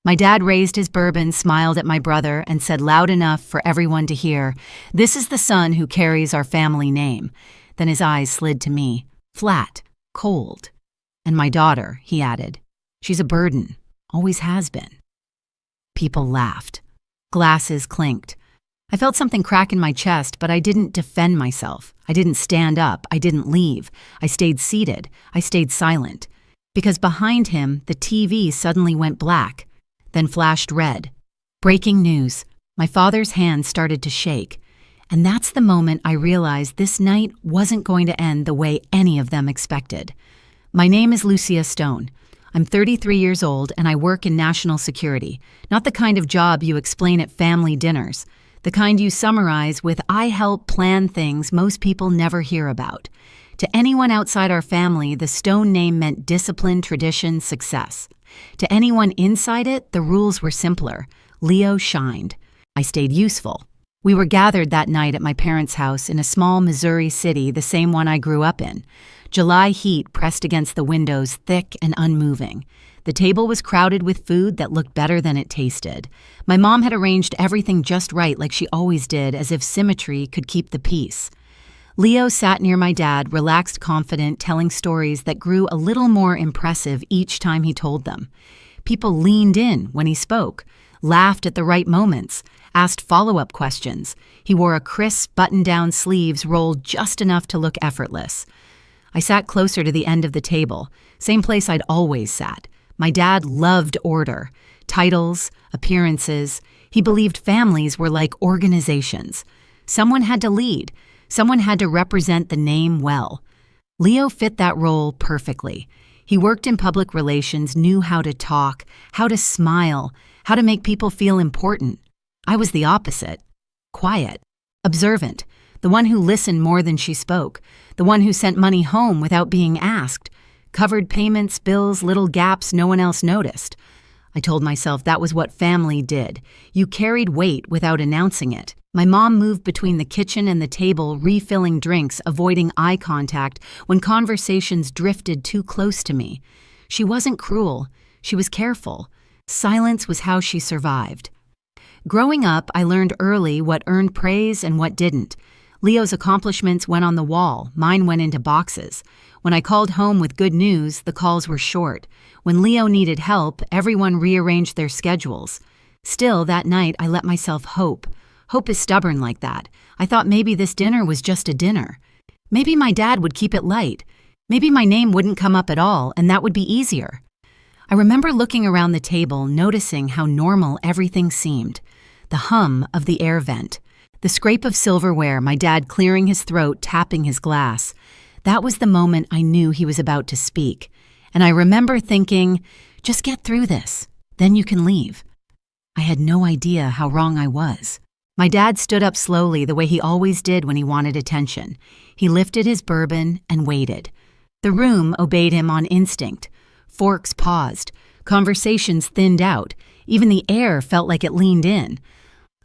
My dad raised his bourbon, smiled at my brother, and said loud enough for everyone to hear, "This is the son who carries our family name." Then his eyes slid to me, flat, cold. "And my daughter," he added. "She's a burden, always has been." People laughed. Glasses clinked. I felt something crack in my chest, but I didn't defend myself. I didn't stand up. I didn't leave. I stayed seated. I stayed silent. Because behind him, the TV suddenly went black, then flashed red. Breaking news. My father's hand started to shake. And that's the moment I realized this night wasn't going to end the way any of them expected. My name is Lucia Stone. I'm 33 years old and I work in national security. Not the kind of job you explain at family dinners. The kind you summarize with, "I help plan things most people never hear about." To anyone outside our family, the Stone name meant discipline, tradition, success. To anyone inside it, the rules were simpler. Leo shined. I stayed useful. We were gathered that night at my parents' house in a small Missouri city, the same one I grew up in. July heat pressed against the windows, thick and unmoving. The table was crowded with food that looked better than it tasted. My mom had arranged everything just right, like she always did, as if symmetry could keep the peace. Leo sat near my dad, relaxed, confident, telling stories that grew a little more impressive each time he told them. People leaned in when he spoke, laughed at the right moments, asked follow-up questions. He wore a crisp, button-down sleeves rolled just enough to look effortless. I sat closer to the end of the table, same place I'd always sat. My dad loved order, titles, appearances. He believed families were like organizations. Someone had to lead. Someone had to represent the name well. Leo fit that role perfectly. He worked in public relations, knew how to talk, how to smile, how to make people feel important. I was the opposite. Quiet, observant, the one who listened more than she spoke, the one who sent money home without being asked, covered payments, bills, little gaps no one else noticed. I told myself that was what family did. You carried weight without announcing it. My mom moved between the kitchen and the table, refilling drinks, avoiding eye contact when conversations drifted too close to me. She wasn't cruel. She was careful. Silence was how she survived. Growing up, I learned early what earned praise and what didn't. Leo's accomplishments went on the wall. Mine went into boxes. When I called home with good news, the calls were short. When Leo needed help, everyone rearranged their schedules. Still, that night, I let myself hope. Hope is stubborn like that. I thought maybe this dinner was just a dinner. Maybe my dad would keep it light. Maybe my name wouldn't come up at all, and that would be easier. I remember looking around the table, noticing how normal everything seemed. The hum of the air vent. The scrape of silverware, my dad clearing his throat, tapping his glass. That was the moment I knew he was about to speak. And I remember thinking, just get through this, then you can leave. I had no idea how wrong I was. My dad stood up slowly the way he always did when he wanted attention. He lifted his bourbon and waited. The room obeyed him on instinct. Forks paused. Conversations thinned out. Even the air felt like it leaned in.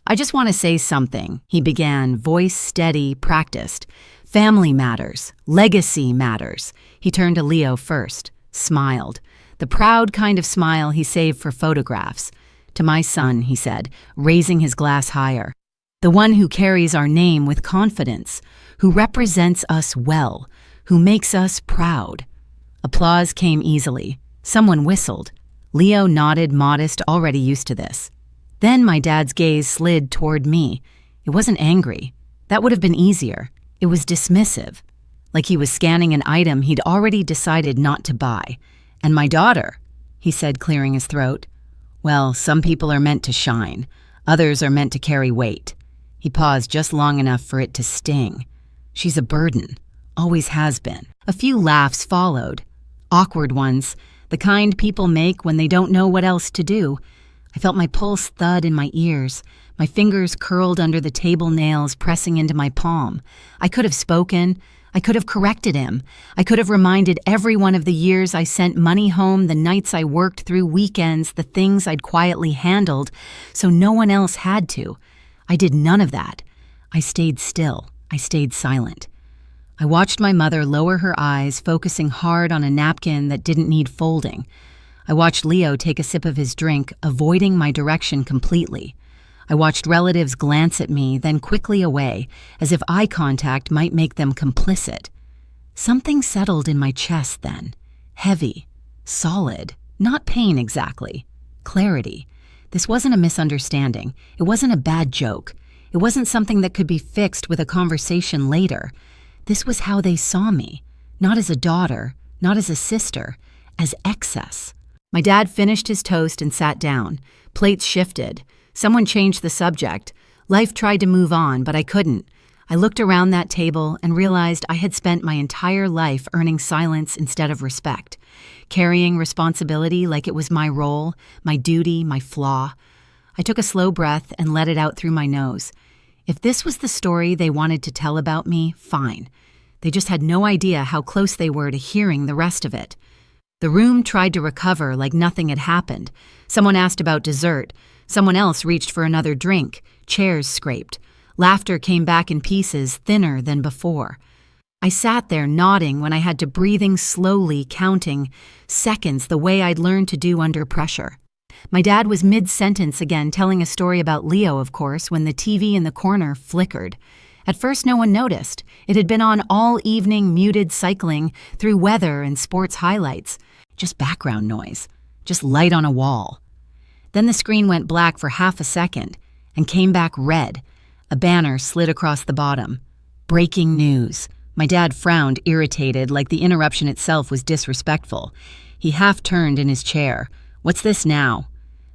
"I just want to say something," he began, voice steady, practiced. "Family matters. Legacy matters." He turned to Leo first, smiled. The proud kind of smile he saved for photographs. "To my son," he said, raising his glass higher. "The one who carries our name with confidence, who represents us well, who makes us proud." Applause came easily. Someone whistled. Leo nodded, modest, already used to this. Then my dad's gaze slid toward me. It wasn't angry. That would have been easier. It was dismissive, like he was scanning an item he'd already decided not to buy. "And my daughter," he said, clearing his throat. "Well, some people are meant to shine. Others are meant to carry weight." He paused just long enough for it to sting. "She's a burden. Always has been." A few laughs followed. Awkward ones, the kind people make when they don't know what else to do. I felt my pulse thud in my ears, my fingers curled under the table nails pressing into my palm. I could have spoken. I could have corrected him. I could have reminded everyone of the years I sent money home, the nights I worked through weekends, the things I'd quietly handled, so no one else had to. I did none of that. I stayed still. I stayed silent. I watched my mother lower her eyes, focusing hard on a napkin that didn't need folding. I watched Leo take a sip of his drink, avoiding my direction completely. I watched relatives glance at me, then quickly away, as if eye contact might make them complicit. Something settled in my chest then. Heavy, solid, not pain exactly. Clarity. This wasn't a misunderstanding. It wasn't a bad joke. It wasn't something that could be fixed with a conversation later. This was how they saw me. Not as a daughter, not as a sister, as excess. My dad finished his toast and sat down. Plates shifted. Someone changed the subject. Life tried to move on, but I couldn't. I looked around that table and realized I had spent my entire life earning silence instead of respect, carrying responsibility like it was my role, my duty, my flaw. I took a slow breath and let it out through my nose. If this was the story they wanted to tell about me, fine. They just had no idea how close they were to hearing the rest of it. The room tried to recover like nothing had happened. Someone asked about dessert. Someone else reached for another drink. Chairs scraped. Laughter came back in pieces, thinner than before. I sat there nodding when I had to breathing slowly, counting seconds the way I'd learned to do under pressure. My dad was mid-sentence again, telling a story about Leo, of course, when the TV in the corner flickered. At first, no one noticed. It had been on all evening, muted cycling through weather and sports highlights. Just background noise. Just light on a wall. Then the screen went black for half a second and came back red. A banner slid across the bottom. Breaking news. My dad frowned, irritated, like the interruption itself was disrespectful. He half turned in his chair. What's this now?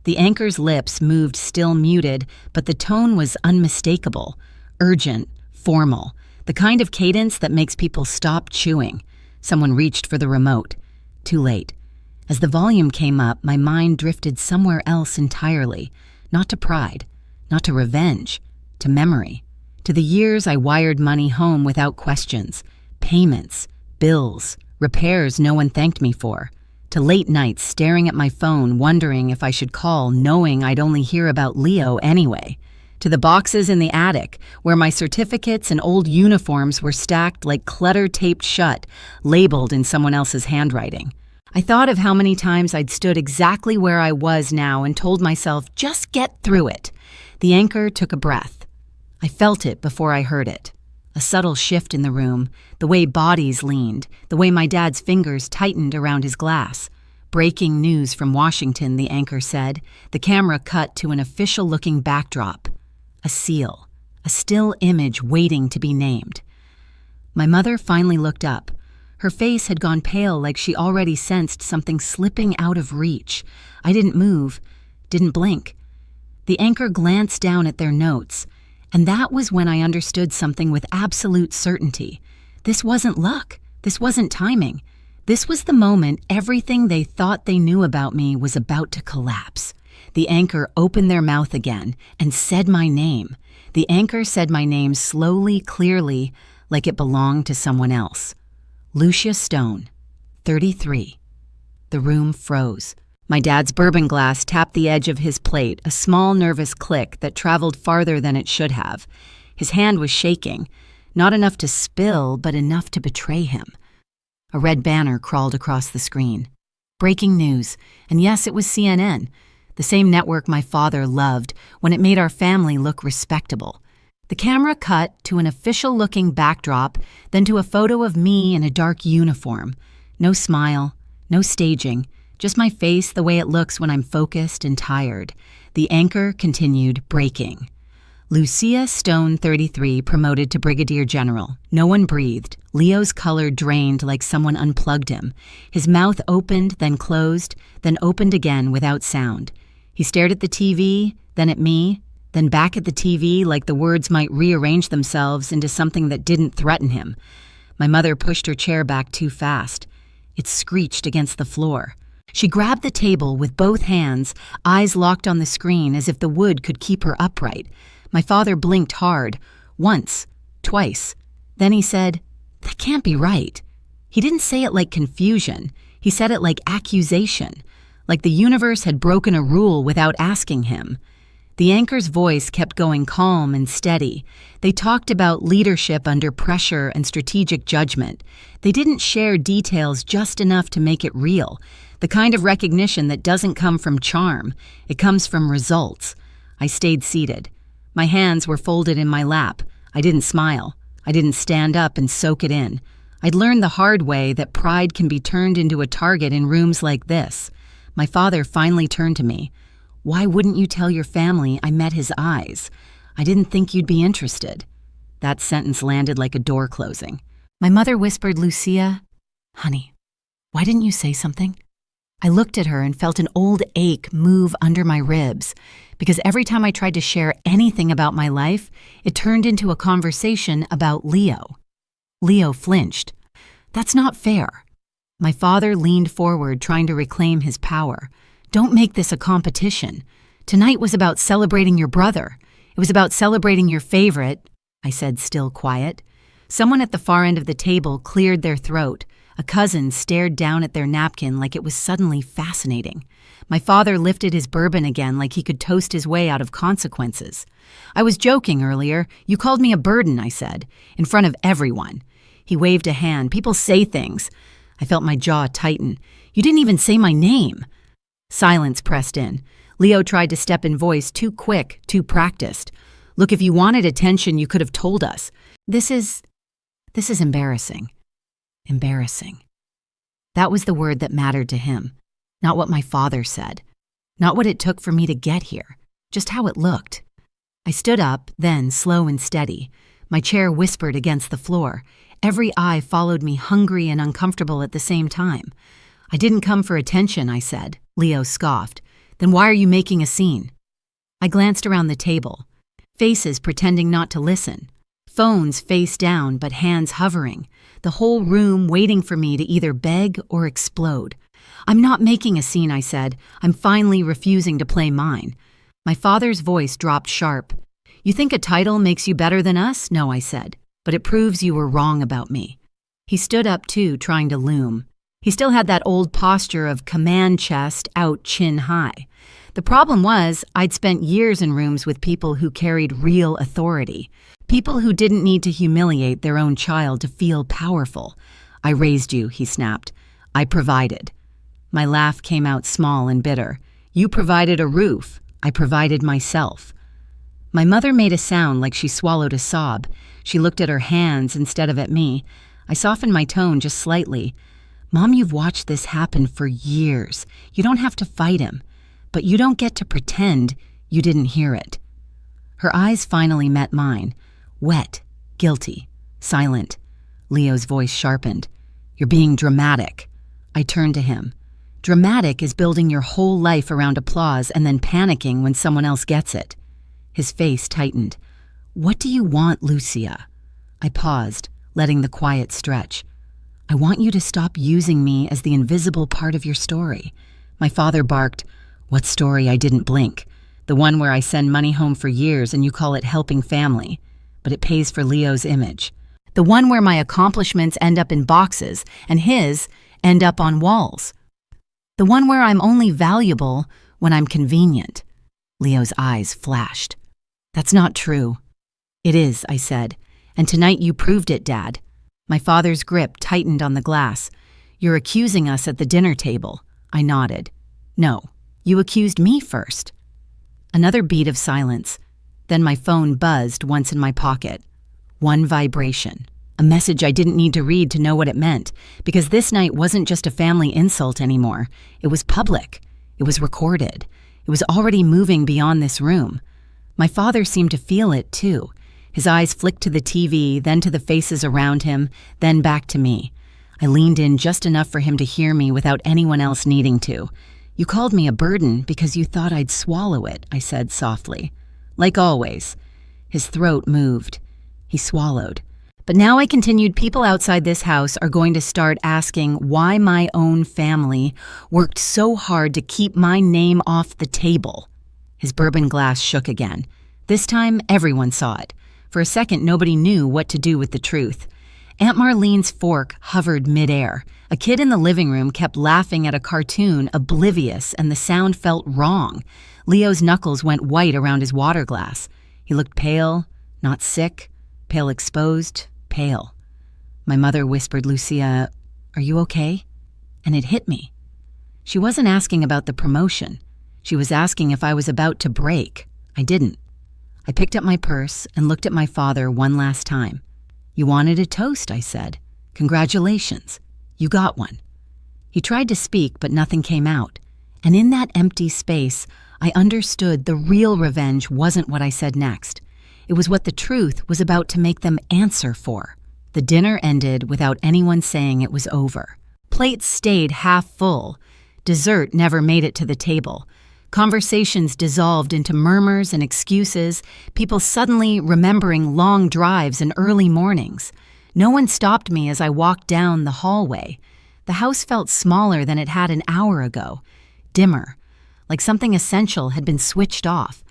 The anchor's lips moved, still muted, but the tone was unmistakable. Urgent, formal. The kind of cadence that makes people stop chewing. Someone reached for the remote. Too late. As the volume came up, my mind drifted somewhere else entirely. Not to pride. Not to revenge. To memory. To the years I wired money home without questions. Payments. Bills. Repairs no one thanked me for. To late nights staring at my phone, wondering if I should call, knowing I'd only hear about Leo anyway. To the boxes in the attic, where my certificates and old uniforms were stacked like clutter taped shut, labeled in someone else's handwriting. I thought of how many times I'd stood exactly where I was now and told myself, just get through it. The anchor took a breath. I felt it before I heard it. A subtle shift in the room, the way bodies leaned, the way my dad's fingers tightened around his glass. Breaking news from Washington, the anchor said. The camera cut to an official-looking backdrop. A seal, a still image waiting to be named. My mother finally looked up. Her face had gone pale like she already sensed something slipping out of reach. I didn't move, didn't blink. The anchor glanced down at their notes, and that was when I understood something with absolute certainty. This wasn't luck. This wasn't timing. This was the moment everything they thought they knew about me was about to collapse. The anchor opened their mouth again and said my name. The anchor said my name slowly, clearly, like it belonged to someone else. Lucia Stone, 33. The room froze. My dad's bourbon glass tapped the edge of his plate, a small nervous click that traveled farther than it should have. His hand was shaking, not enough to spill, but enough to betray him. A red banner crawled across the screen. Breaking news, and yes, it was CNN, the same network my father loved when it made our family look respectable. The camera cut to an official-looking backdrop, then to a photo of me in a dark uniform. No smile, no staging, just my face the way it looks when I'm focused and tired. The anchor continued breaking. Lucia Stone, 33, promoted to Brigadier General. No one breathed. Leo's color drained like someone unplugged him. His mouth opened, then closed, then opened again without sound. He stared at the TV, then at me, then back at the TV like the words might rearrange themselves into something that didn't threaten him. My mother pushed her chair back too fast. It screeched against the floor. She grabbed the table with both hands, eyes locked on the screen as if the wood could keep her upright. My father blinked hard, once, twice. Then he said, "That can't be right." He didn't say it like confusion. He said it like accusation, like the universe had broken a rule without asking him. The anchor's voice kept going calm and steady. They talked about leadership under pressure and strategic judgment. They didn't share details just enough to make it real. The kind of recognition that doesn't come from charm, it comes from results. I stayed seated. My hands were folded in my lap. I didn't smile. I didn't stand up and soak it in. I'd learned the hard way that pride can be turned into a target in rooms like this. My father finally turned to me. "Why wouldn't you tell your family I met his eyes? I didn't think you'd be interested." That sentence landed like a door closing. My mother whispered, "Lucia, honey, why didn't you say something?" I looked at her and felt an old ache move under my ribs, because every time I tried to share anything about my life, it turned into a conversation about Leo. Leo flinched. "That's not fair." My father leaned forward, trying to reclaim his power. "Don't make this a competition. Tonight was about celebrating your brother. It was about celebrating your favorite," I said, still quiet. Someone at the far end of the table cleared their throat. A cousin stared down at their napkin like it was suddenly fascinating. My father lifted his bourbon again like he could toast his way out of consequences. "I was joking earlier. You called me a burden," I said, in front of everyone. He waved a hand. "People say things." I felt my jaw tighten. "You didn't even say my name." Silence pressed in. Leo tried to step in voice, too quick, too practiced. "Look, if you wanted attention, you could have told us. This is embarrassing." Embarrassing. That was the word that mattered to him. Not what my father said. Not what it took for me to get here. Just how it looked. I stood up, then, slow and steady. My chair whispered against the floor. Every eye followed me, hungry and uncomfortable at the same time. "I didn't come for attention," I said. Leo scoffed. "Then why are you making a scene?" I glanced around the table. Faces pretending not to listen. Phones face down, but hands hovering. The whole room waiting for me to either beg or explode. "I'm not making a scene," I said. "I'm finally refusing to play mine." My father's voice dropped sharp. "You think a title makes you better than us?" "No," I said. "But it proves you were wrong about me." He stood up too, trying to loom. He still had that old posture of command chest out chin high. The problem was, I'd spent years in rooms with people who carried real authority. People who didn't need to humiliate their own child to feel powerful. "I raised you," he snapped. "I provided." My laugh came out small and bitter. "You provided a roof. I provided myself." My mother made a sound like she swallowed a sob. She looked at her hands instead of at me. I softened my tone just slightly. "Mom, you've watched this happen for years. You don't have to fight him. But you don't get to pretend you didn't hear it." Her eyes finally met mine. Wet, guilty, silent. Leo's voice sharpened. "You're being dramatic." I turned to him. Dramatic is building your whole life around applause and then panicking when someone else gets it. His face tightened. "What do you want, Lucia?" I paused, letting the quiet stretch. "I want you to stop using me as the invisible part of your story." My father barked. "What story?" I didn't blink. "The one where I send money home for years and you call it helping family. But it pays for Leo's image. The one where my accomplishments end up in boxes and his end up on walls. The one where I'm only valuable when I'm convenient." Leo's eyes flashed. "That's not true." "It is," I said. "And tonight you proved it, Dad." My father's grip tightened on the glass. "You're accusing us at the dinner table." I nodded. "No, you accused me first." Another beat of silence. Then my phone buzzed once in my pocket. One vibration. A message I didn't need to read to know what it meant, because this night wasn't just a family insult anymore. It was public. It was recorded. It was already moving beyond this room. My father seemed to feel it, too. His eyes flicked to the TV, then to the faces around him, then back to me. I leaned in just enough for him to hear me without anyone else needing to. "You called me a burden because you thought I'd swallow it," I said softly. "Like always." His throat moved. He swallowed. "But now," I continued, "people outside this house are going to start asking why my own family worked so hard to keep my name off the table." His bourbon glass shook again. This time, everyone saw it. For a second, nobody knew what to do with the truth. Aunt Marlene's fork hovered midair. A kid in the living room kept laughing at a cartoon, oblivious, and the sound felt wrong. Leo's knuckles went white around his water glass. He looked pale, not sick, pale exposed, pale. My mother whispered, "Lucia, are you okay?" And it hit me. She wasn't asking about the promotion. She was asking if I was about to break. I didn't. I picked up my purse and looked at my father one last time. "You wanted a toast," I said. "Congratulations. You got one." He tried to speak, but nothing came out. And in that empty space, I understood the real revenge wasn't what I said next. It was what the truth was about to make them answer for. The dinner ended without anyone saying it was over. Plates stayed half full. Dessert never made it to the table. Conversations dissolved into murmurs and excuses, people suddenly remembering long drives and early mornings. No one stopped me as I walked down the hallway. The house felt smaller than it had an hour ago, dimmer, like something essential had been switched off.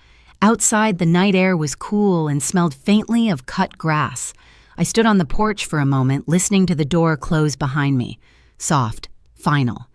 Outside, the night air was cool and smelled faintly of cut grass. I stood on the porch for a moment, listening to the door close behind me. Soft, final.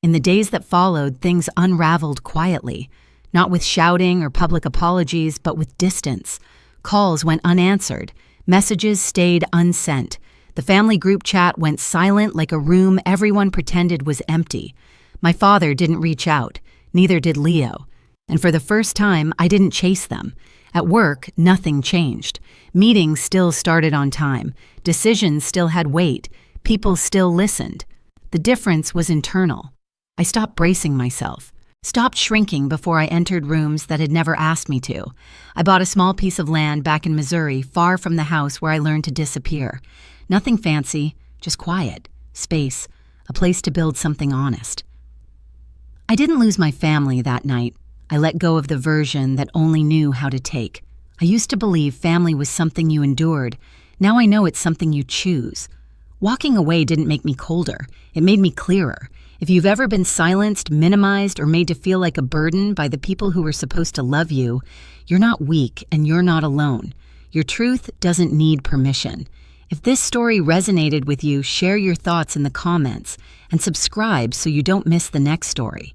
In the days that followed, things unraveled quietly, not with shouting or public apologies, but with distance. Calls went unanswered. Messages stayed unsent. The family group chat went silent like a room everyone pretended was empty. My father didn't reach out. Neither did Leo. And for the first time, I didn't chase them. At work, nothing changed. Meetings still started on time. Decisions still had weight. People still listened. The difference was internal. I stopped bracing myself, stopped shrinking before I entered rooms that had never asked me to. I bought a small piece of land back in Missouri, far from the house where I learned to disappear. Nothing fancy, just quiet, space, a place to build something honest. I didn't lose my family that night. I let go of the version that only knew how to take. I used to believe family was something you endured. Now I know it's something you choose. Walking away didn't make me colder. It made me clearer. If you've ever been silenced, minimized, or made to feel like a burden by the people who were supposed to love you, you're not weak and you're not alone. Your truth doesn't need permission. If this story resonated with you, share your thoughts in the comments and subscribe so you don't miss the next story.